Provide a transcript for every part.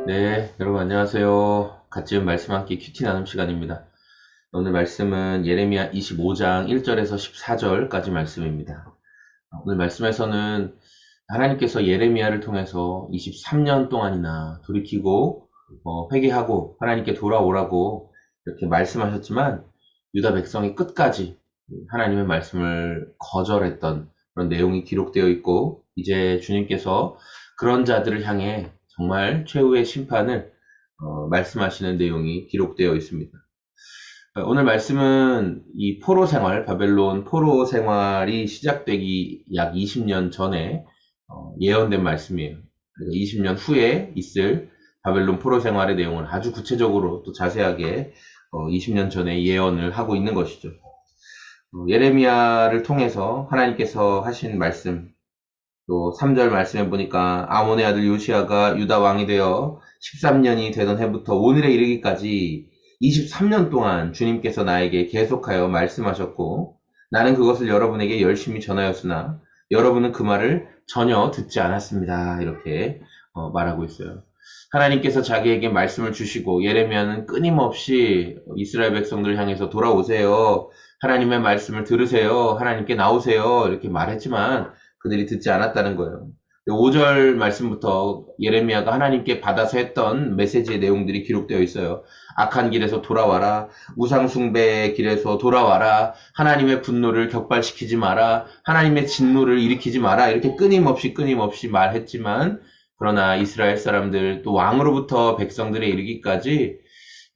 네, 여러분 안녕하세요. 같이 말씀 함께 큐티 나눔 시간입니다. 오늘 말씀은 예레미야 25장 1절에서 14절까지 말씀입니다. 오늘 말씀에서는 하나님께서 예레미야를 통해서 23년 동안이나 돌이키고 회개하고 하나님께 돌아오라고 이렇게 말씀하셨지만 유다 백성이 끝까지 하나님의 말씀을 거절했던 그런 내용이 기록되어 있고, 이제 주님께서 그런 자들을 향해 정말 최후의 심판을 말씀하시는 내용이 기록되어 있습니다. 오늘 말씀은 이 포로 생활, 바벨론 포로 생활이 시작되기 약 20년 전에 예언된 말씀이에요. 그래서 20년 후에 있을 바벨론 포로 생활의 내용을 아주 구체적으로 또 자세하게 20년 전에 예언을 하고 있는 것이죠. 예레미야를 통해서 하나님께서 하신 말씀, 또 3절 말씀해 보니까 아몬의 아들 요시아가 유다 왕이 되어 13년이 되던 해부터 오늘에 이르기까지 23년 동안 주님께서 나에게 계속하여 말씀하셨고, 나는 그것을 여러분에게 열심히 전하였으나 여러분은 그 말을 전혀 듣지 않았습니다. 이렇게 말하고 있어요. 하나님께서 자기에게 말씀을 주시고 예레미야는 끊임없이 이스라엘 백성들을 향해서 돌아오세요, 하나님의 말씀을 들으세요, 하나님께 나오세요, 이렇게 말했지만 그들이 듣지 않았다는 거예요. 5절 말씀부터 예레미야가 하나님께 받아서 했던 메시지의 내용들이 기록되어 있어요. 악한 길에서 돌아와라, 우상숭배의 길에서 돌아와라, 하나님의 분노를 격발시키지 마라, 하나님의 진노를 일으키지 마라, 이렇게 끊임없이 말했지만, 그러나 이스라엘 사람들, 또 왕으로부터 백성들에 이르기까지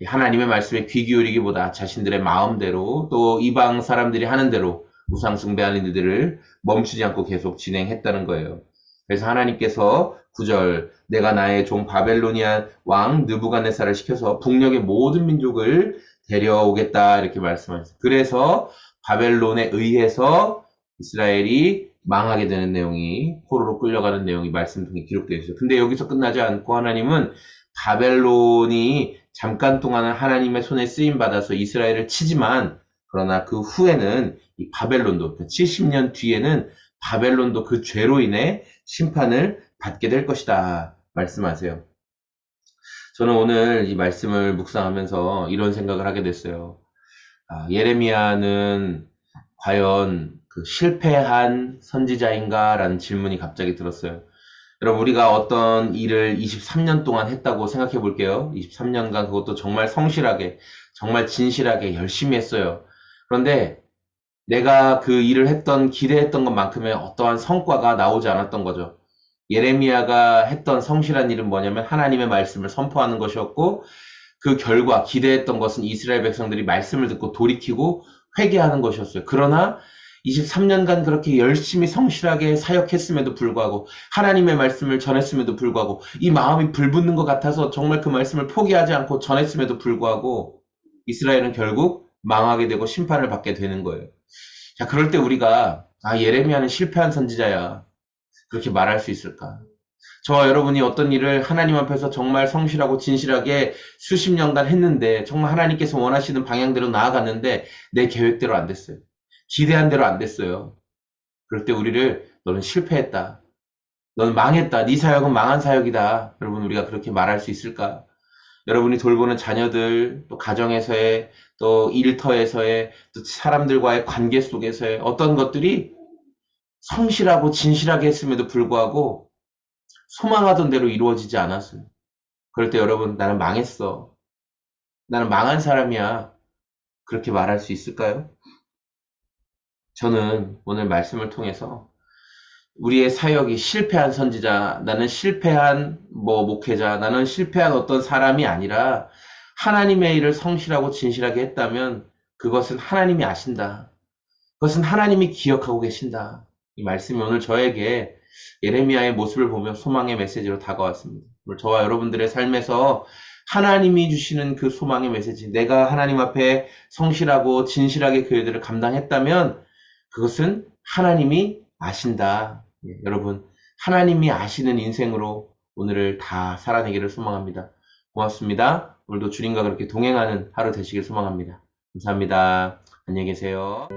하나님의 말씀에 귀 기울이기보다 자신들의 마음대로, 또 이방 사람들이 하는 대로 우상 숭배하는 일들을 멈추지 않고 계속 진행했다는 거예요. 그래서 하나님께서 9절, 내가 나의 종 바벨로니아 왕 느부갓네살을 시켜서 북녘의 모든 민족을 데려오겠다, 이렇게 말씀하셨어요. 그래서 바벨론에 의해서 이스라엘이 망하게 되는 내용이, 포로로 끌려가는 내용이 말씀 통해 기록되어 있어요. 근데 여기서 끝나지 않고 하나님은 바벨론이 잠깐 동안은 하나님의 손에 쓰임 받아서 이스라엘을 치지만, 그러나 그 후에는 이 바벨론도, 70년 뒤에는 바벨론도 그 죄로 인해 심판을 받게 될 것이다 말씀하세요. 저는 오늘 이 말씀을 묵상하면서 이런 생각을 하게 됐어요. 예레미야는 과연 그 실패한 선지자인가? 라는 질문이 갑자기 들었어요. 여러분, 우리가 어떤 일을 23년 동안 했다고 생각해 볼게요. 23년간 그것도 정말 성실하게, 정말 진실하게 열심히 했어요. 그런데 내가 그 일을 기대했던 것만큼의 어떠한 성과가 나오지 않았던 거죠. 예레미야가 했던 성실한 일은 뭐냐면 하나님의 말씀을 선포하는 것이었고, 그 결과 기대했던 것은 이스라엘 백성들이 말씀을 듣고 돌이키고 회개하는 것이었어요. 그러나 23년간 그렇게 열심히 성실하게 사역했음에도 불구하고, 하나님의 말씀을 전했음에도 불구하고, 이 마음이 불붙는 것 같아서 정말 그 말씀을 포기하지 않고 전했음에도 불구하고 이스라엘은 결국 망하게 되고 심판을 받게 되는 거예요. 자, 그럴 때 우리가 예레미야는 실패한 선지자야, 그렇게 말할 수 있을까? 저와 여러분이 어떤 일을 하나님 앞에서 정말 성실하고 진실하게 수십 년간 했는데, 정말 하나님께서 원하시는 방향대로 나아갔는데 내 계획대로 안 됐어요. 기대한 대로 안 됐어요. 그럴 때 우리를 너는 실패했다, 너는 망했다, 네 사역은 망한 사역이다, 여러분, 우리가 그렇게 말할 수 있을까? 여러분이 돌보는 자녀들, 또 가정에서의, 또 일터에서의, 또 사람들과의 관계 속에서의 어떤 것들이 성실하고 진실하게 했음에도 불구하고 소망하던 대로 이루어지지 않았어요. 그럴 때 여러분, 나는 망했어, 나는 망한 사람이야, 그렇게 말할 수 있을까요? 저는 오늘 말씀을 통해서 우리의 사역이 실패한 선지자, 나는 실패한 목회자, 나는 실패한 어떤 사람이 아니라 하나님의 일을 성실하고 진실하게 했다면 그것은 하나님이 아신다, 그것은 하나님이 기억하고 계신다, 이 말씀이 오늘 저에게 예레미야의 모습을 보며 소망의 메시지로 다가왔습니다. 오늘 저와 여러분들의 삶에서 하나님이 주시는 그 소망의 메시지, 내가 하나님 앞에 성실하고 진실하게 그 일들을 감당했다면 그것은 하나님이 아신다. 여러분, 하나님이 아시는 인생으로 오늘을 다 살아내기를 소망합니다. 고맙습니다. 오늘도 주님과 그렇게 동행하는 하루 되시길 소망합니다. 감사합니다. 안녕히 계세요.